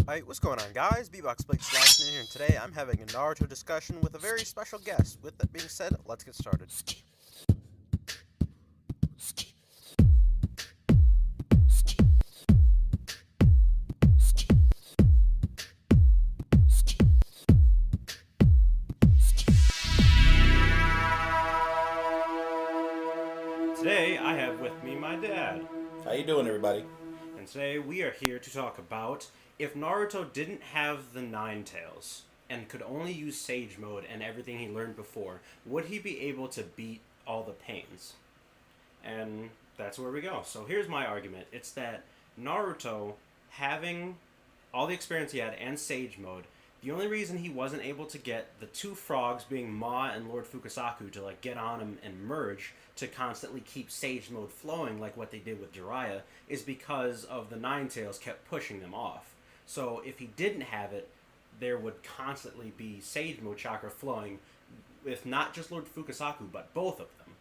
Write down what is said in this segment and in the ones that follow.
Hey, what's going on, guys? Beatbox Blade Slashing in here, and today I'm having a Naruto discussion with a very special guest. With that being said, let's get started. Today I have with me my dad, How you doing, everybody? and today we are here to talk about if Naruto didn't have the Nine Tails and could only use Sage Mode and everything he learned before, would he be able to beat all the pains? And that's where we go. So here's my argument. It's that Naruto, having all the experience he had and Sage Mode, the only reason he wasn't able to get the two frogs, being Ma and Lord Fukasaku, to get on him and merge to constantly keep Sage Mode flowing like what they did with Jiraiya is because of the Nine Tails kept pushing them off. So if he didn't have it, there would constantly be Sage Mode chakra flowing with not just Lord Fukasaku, but both of them.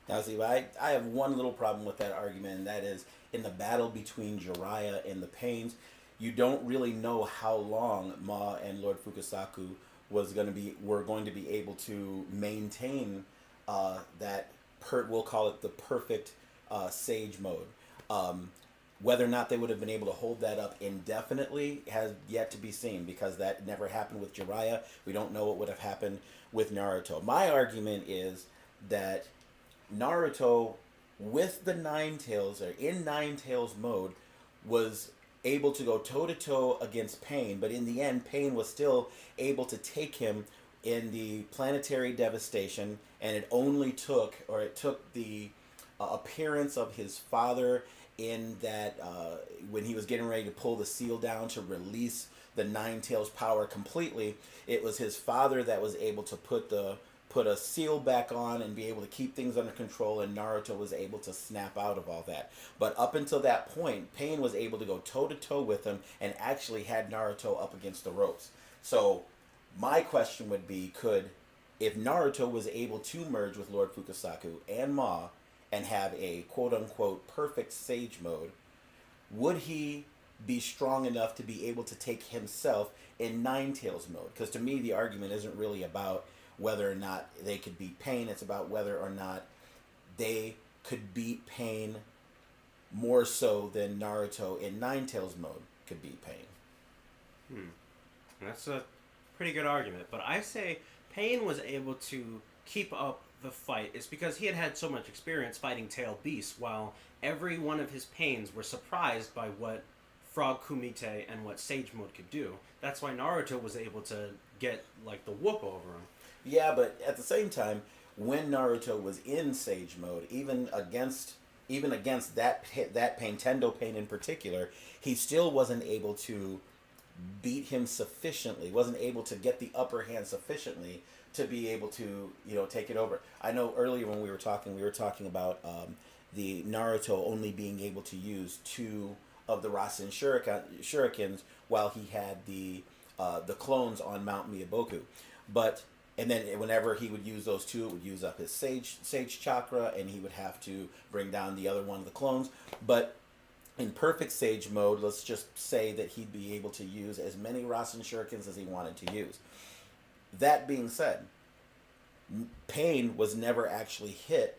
Now, see, I have one little problem with that argument, and that is in the battle between Jiraiya and the Pains, you don't really know how long Ma and Lord Fukasaku were going to be able to maintain we'll call it the perfect Sage Mode. Whether or not they would have been able to hold that up indefinitely has yet to be seen because that never happened with Jiraiya. We don't know what would have happened with Naruto. My argument is that Naruto, with the Nine Tails or in Nine Tails mode, was able to go toe to toe against Pain, but in the end, Pain was still able to take him in the planetary devastation, and it took the appearance of his father in that when he was getting ready to pull the seal down to release the Nine Tails power completely, it was his father that was able to put a seal back on and be able to keep things under control, and Naruto was able to snap out of all that. But up until that point, Pain was able to go toe to toe with him and actually had Naruto up against the ropes. So my question would be, if Naruto was able to merge with Lord Fukasaku and Ma and have a quote unquote perfect Sage Mode, would he be strong enough to be able to take himself in Nine Tails mode? Because to me, the argument isn't really about whether or not they could beat Pain. It's about whether or not they could beat Pain more so than Naruto in Nine Tails mode could beat Pain. That's a pretty good argument, but I say Pain was able to keep up the fight is because he had had so much experience fighting tail beasts, while every one of his Pains were surprised by what Frog Kumite and what Sage Mode could do. That's why Naruto was able to get the whoop over him. Yeah, but at the same time, when Naruto was in Sage mode, even against that Pain, Tendo Pain in particular, he still wasn't able to beat him sufficiently. Wasn't able to get the upper hand sufficiently to be able to take it over. I know earlier when we were talking about the Naruto only being able to use two of the Rasen shurikens while he had the clones on Mount Miyaboku, but. And then whenever he would use those two, it would use up his sage chakra, and he would have to bring down the other one of the clones. But in perfect Sage mode, let's just say that he'd be able to use as many Rasen Shurikens as he wanted to use. That being said, Pain was never actually hit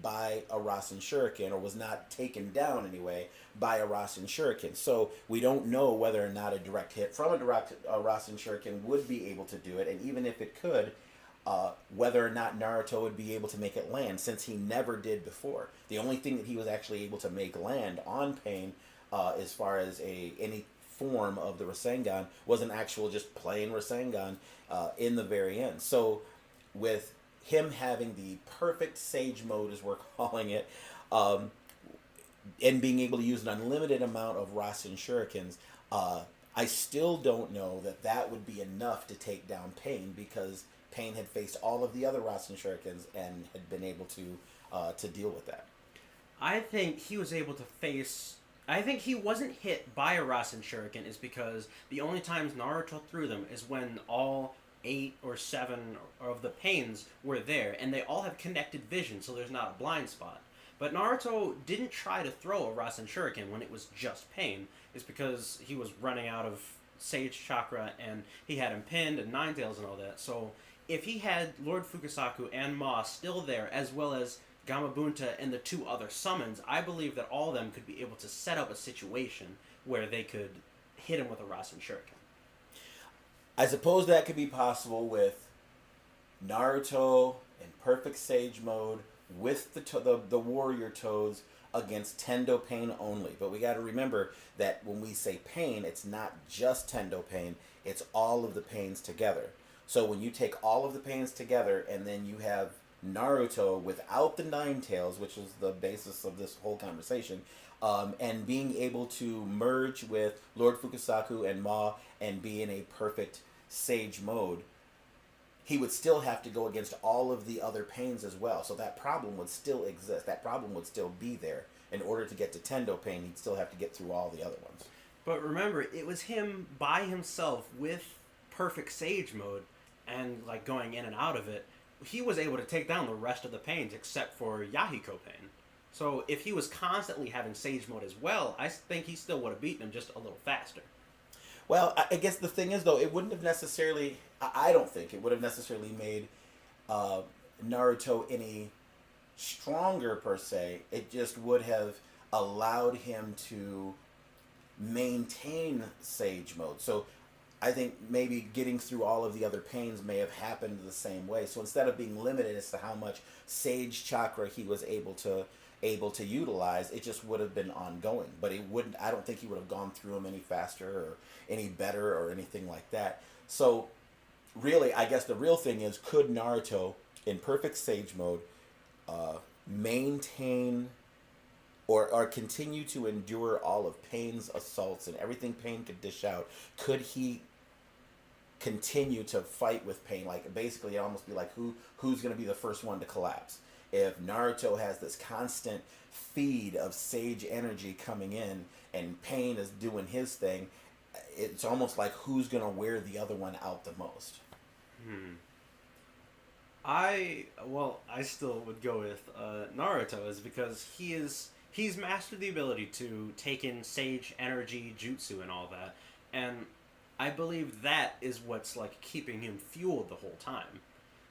by a Rasen Shuriken, or was not taken down anyway by a Rasen Shuriken. So we don't know whether or not a direct hit from a Rasen Shuriken would be able to do it, and even if it could, whether or not Naruto would be able to make it land, since he never did before. The only thing that he was actually able to make land on Pain, as far as any form of the Rasengan, was an actual just plain Rasengan in the very end. So with him having the perfect Sage mode, as we're calling it, and being able to use an unlimited amount of Rasen Shurikens, I still don't know that would be enough to take down Pain, because Pain had faced all of the other Rasen Shurikens and had been able to deal with that. I think he was able to face. I think he wasn't hit by a Rasen Shuriken is because the only times Naruto threw them is when all 8 or 7 of the Pains were there, and they all have connected vision, so there's not a blind spot. But Naruto didn't try to throw a Rasen Shuriken when it was just Pain. is because he was running out of Sage Chakra and he had him pinned and Nine Tails and all that. So if he had Lord Fukusaku and Ma still there, as well as Gamabunta and the two other summons, I believe that all of them could be able to set up a situation where they could hit him with a Rasen Shuriken. I suppose that could be possible with Naruto in perfect Sage mode with the warrior toads against Tendo Pain only. But we got to remember that when we say pain, it's not just Tendo Pain, it's all of the pains together. So when you take all of the pains together and then you have Naruto without the Nine Tails, which is the basis of this whole conversation, and being able to merge with Lord Fukusaku and Ma and be in a perfect Sage mode, he would still have to go against all of the other pains as well. So that problem would still exist. That problem would still be there. In order to get to Tendo Pain, he'd still have to get through all the other ones. But remember, it was him by himself with perfect Sage mode and like going in and out of it. He was able to take down the rest of the pains except for Yahiko Pain. So if he was constantly having Sage mode as well, I think he still would have beaten him just a little faster. Well, I guess the thing is, though, it wouldn't have necessarily... I don't think it would have necessarily made Naruto any stronger, per se. It just would have allowed him to maintain Sage mode. So I think maybe getting through all of the other pains may have happened the same way. So instead of being limited as to how much Sage Chakra he was able to utilize, it just would have been ongoing. But it wouldn't. I don't think he would have gone through them any faster or any better or anything like that. So really, I guess the real thing is, could Naruto in perfect Sage mode maintain or continue to endure all of Pain's assaults and everything Pain could dish out? Could he continue to fight with Pain? Like, basically, it almost be like who's going to be the first one to collapse? If Naruto has this constant feed of Sage energy coming in and Pain is doing his thing, it's almost like who's going to wear the other one out the most? I still would go with Naruto, is because he's mastered the ability to take in Sage energy, jutsu, and all that, and I believe that is what's like keeping him fueled the whole time.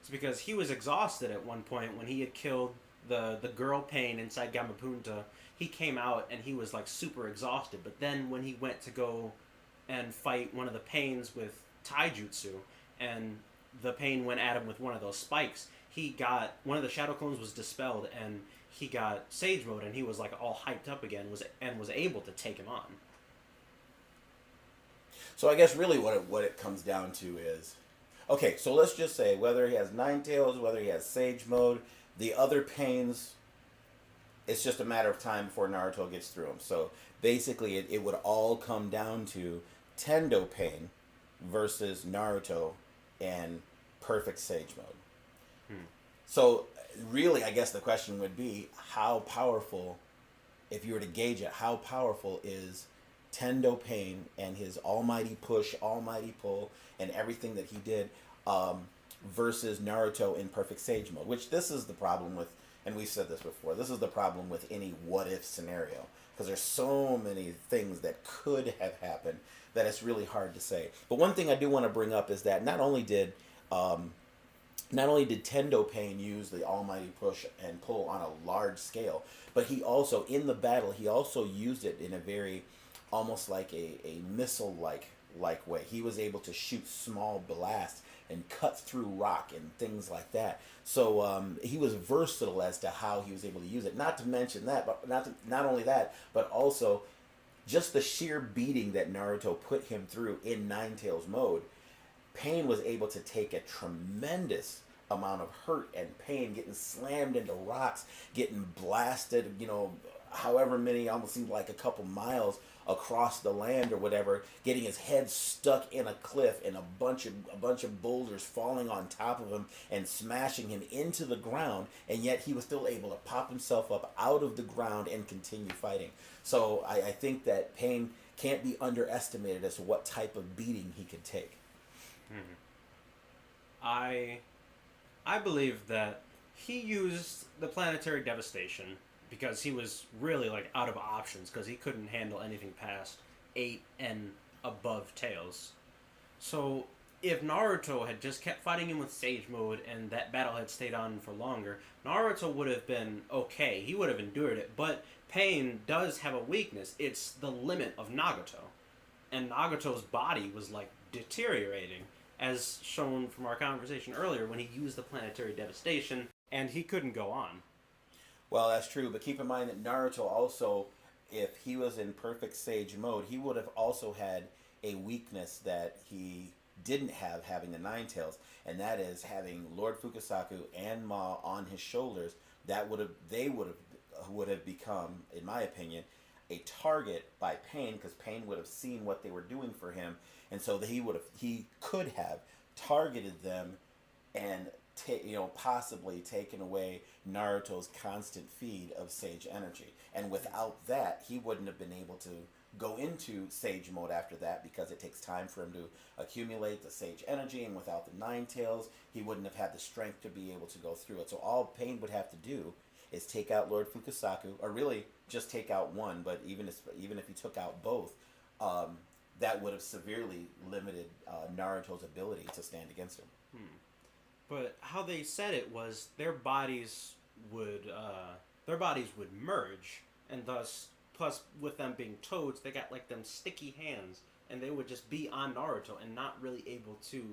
It's because he was exhausted at one point when he had killed the girl Pain inside Gamabunta. He came out and he was like super exhausted, but then when he went to go and fight one of the Pains with taijutsu, and the Pain went at him with one of those spikes, he got one of the shadow clones was dispelled and he got Sage mode and he was like all hyped up again, was able to take him on. So I guess really what it comes down to is, okay, so let's just say whether he has Nine Tails, whether he has Sage mode, the other Pains, it's just a matter of time before Naruto gets through them. So basically it would all come down to Tendo Pain versus Naruto and perfect Sage mode. So really, I guess the question would be, how powerful, if you were to gauge it, how powerful is Tendo Pain and his almighty push, almighty pull, and everything that he did versus Naruto in perfect Sage mode? Which this is the problem with, and we've said this before, this is the problem with any what-if scenario. Because there's so many things that could have happened that it's really hard to say. But one thing I do want to bring up is that not only did Tendo Pain use the almighty push and pull on a large scale, but he also, in the battle, he also used it in a very, almost like a missile-like way. He was able to shoot small blasts and cut through rock and things like that. So he was versatile as to how he was able to use it. Not to mention that, but not only that, but also just the sheer beating that Naruto put him through in Nine Tails mode. Pain was able to take a tremendous amount of hurt and pain, getting slammed into rocks, getting blasted, however many, almost seemed like a couple miles across the land or whatever, getting his head stuck in a cliff and a bunch of boulders falling on top of him and smashing him into the ground, and yet he was still able to pop himself up out of the ground and continue fighting. So I think that Pain can't be underestimated as to what type of beating he could take. I believe that he used the planetary devastation because he was really like out of options, because he couldn't handle anything past 8 and above tails. So if Naruto had just kept fighting him with Sage Mode and that battle had stayed on for longer, Naruto would have been okay. He would have endured it. But Pain does have a weakness. It's the limit of Nagato. And Nagato's body was like deteriorating, as shown from our conversation earlier when he used the planetary devastation, and he couldn't go on. Well, that's true, but keep in mind that Naruto also, if he was in perfect Sage mode, he would have also had a weakness that he didn't have having the Nine Tails, and that is having Lord Fukusaku and Ma on his shoulders. They would have become, in my opinion, a target by Pain, because Pain would have seen what they were doing for him, and so he could have targeted them and possibly taken away Naruto's constant feed of Sage energy. And without that, he wouldn't have been able to go into Sage mode after that, because it takes time for him to accumulate the Sage energy, and without the Nine Tails, he wouldn't have had the strength to be able to go through it. So all Pain would have to do is take out Lord Fukusaku, or really just take out one, but even if he took out both, that would have severely limited Naruto's ability to stand against him. But how they said it was their bodies would merge, and thus, plus with them being toads, they got like them sticky hands, and they would just be on Naruto and not really able to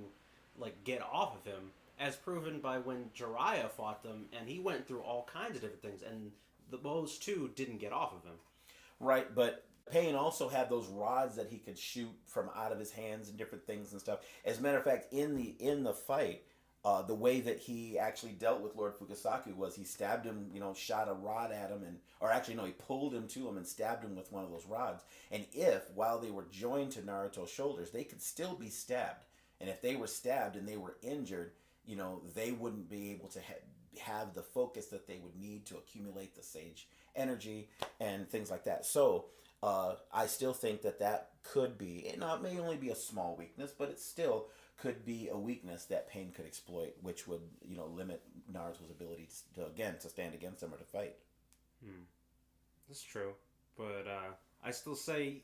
like get off of him, as proven by when Jiraiya fought them, and he went through all kinds of different things, and those two didn't get off of him. Right, but Pain also had those rods that he could shoot from out of his hands and different things and stuff. As a matter of fact, in the fight, the way that he actually dealt with Lord Fukusaku was he stabbed him, shot a rod at him, he pulled him to him and stabbed him with one of those rods. And while they were joined to Naruto's shoulders, they could still be stabbed. And if they were stabbed and they were injured, they wouldn't be able to have the focus that they would need to accumulate the Sage energy and things like that. So I still think that could be, it may only be a small weakness, but it still could be a weakness that Pain could exploit, which would, limit Naruto's ability to stand against him or to fight. That's true. But I still say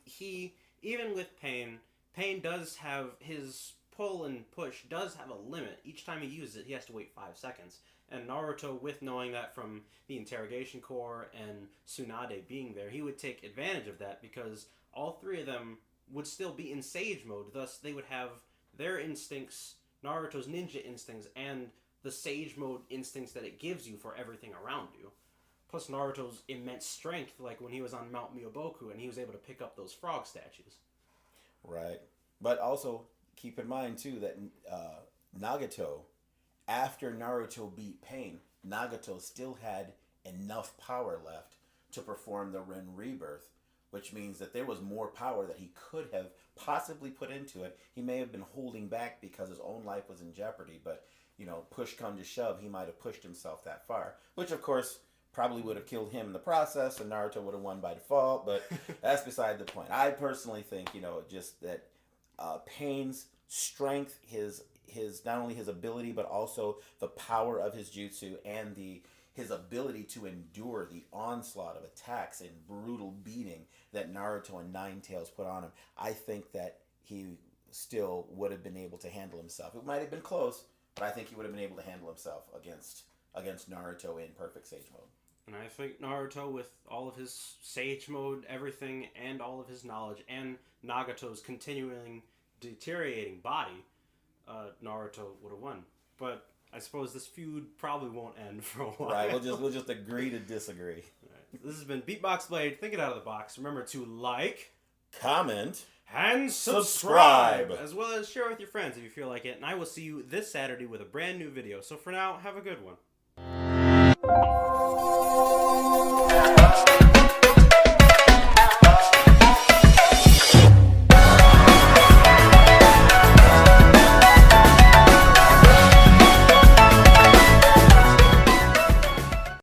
even with Pain does have his pull and push does have a limit. Each time he uses it, he has to wait 5 seconds. And Naruto, with knowing that from the interrogation core and Tsunade being there, he would take advantage of that, because all three of them would still be in Sage mode. Thus, they would have their instincts, Naruto's ninja instincts, and the Sage mode instincts that it gives you for everything around you. Plus Naruto's immense strength, like when he was on Mount Myoboku and he was able to pick up those frog statues. Right. But also, keep in mind, too, that Nagato, after Naruto beat Pain, Nagato still had enough power left to perform the Rin Rebirth, which means that there was more power that he could have possibly put into it. He may have been holding back because his own life was in jeopardy, but, push come to shove, he might have pushed himself that far, which, of course, probably would have killed him in the process, and Naruto would have won by default, but that's beside the point. I personally think, just that Pain's strength, his not only his ability, but also the power of his jutsu and his ability to endure the onslaught of attacks and brutal beating that Naruto and Nine Tails put on him. I think that he still would have been able to handle himself. It might have been close, but I think he would have been able to handle himself against Naruto in perfect Sage mode. And I think Naruto, with all of his Sage mode, everything, and all of his knowledge, and Nagato's continuing deteriorating body, Naruto would have won. But I suppose this feud probably won't end for a while. Right, we'll just agree to disagree. Right. This has been Beatbox Blade. Think it out of the box. Remember to like, comment, and subscribe, as well as share with your friends if you feel like it. And I will see you this Saturday with a brand new video. So for now, have a good one.